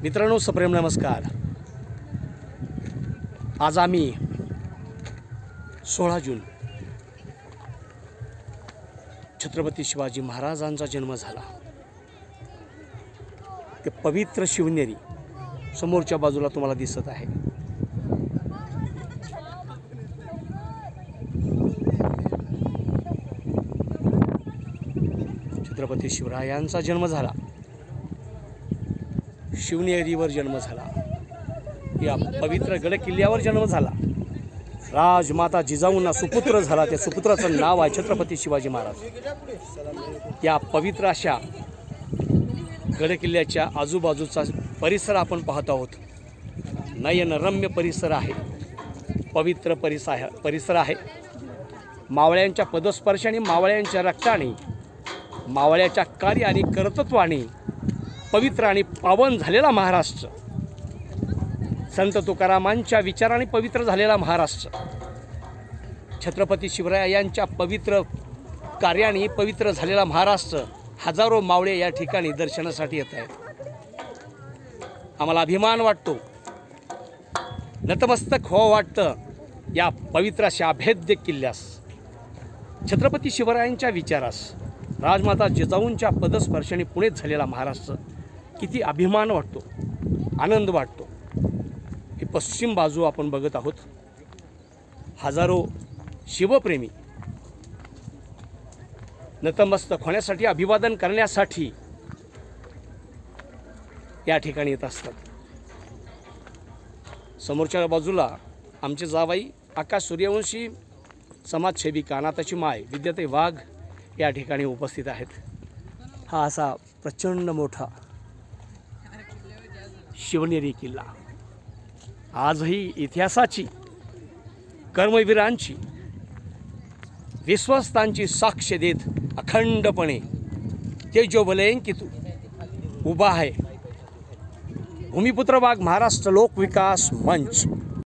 मित्रांनो, सप्रेम नमस्कार। आज आम्ही 16 जून छत्रपती शिवाजी महाराजांचा जन्म झाला ते पवित्र शिवनेरी समोरच्या बाजूला तुम्हाला दिसत आहे। छत्रपती शिवरायांचा जन्म झाला, शिवनेरीवर जन्म झाला, या पवित्र गडकिल्ल्यावर जन्म झाला। राजमाता जिजाऊंना सुपुत्र झाला, त्या सुपुत्राचं नाव आहे छत्रपती शिवाजी महाराज। या पवित्र अशा गडकिल्ल्याच्या आजूबाजूचा परिसर आपण पाहत आहोत। नयनरम्य परिसर आहे, पवित्र परिसर आहे। मावळ्यांच्या पदस्पर्शाने, मावळ्यांच्या रक्ताने, मावळ्याच्या कार्य आणि कर्तृत्वाने पवित्र आणि पावन झालेला महाराष्ट्र, संत तुकारामांच्या विचाराने पवित्र झालेला महाराष्ट्र, छत्रपती शिवरायांच्या पवित्र कार्याने पवित्र झालेला महाराष्ट्र। हजारो मावळे या ठिकाणी दर्शनासाठी येत आहेत। आम्हाला अभिमान वाटतो, नतमस्तक हो वाटतं या पवित्र अशा अभेद्य किल्ल्यास, छत्रपती शिवरायांच्या विचारास, राजमाता जिजाऊंच्या पदस्पर्शाने पुणेत झालेला महाराष्ट्र। किती अभिमान वाटतो, आनंद वाटतो। ही पश्चिम बाजू आपण बघत आहोत। हजारो शिवप्रेमी नतमस्तक होण्यासाठी, अभिवादन करण्यासाठी या ठिकाणी येत असतात। समोरच्या बाजूला आमचे जावाई आकाश सूर्यवंशी, समाजसेविका अनाथाची माय विद्याताई वाघ या ठिकाणी उपस्थित आहेत। हा असा प्रचंड मोठा शिवनेरी किल्ला आजही इतिहासाची, कर्मवीरांची, विश्वस्तांची साक्ष देत अखंडपणे तेजोबलयंकित उभा आहे। भूमिपुत्र वाघ महाराष्ट्र लोक विकास मंच।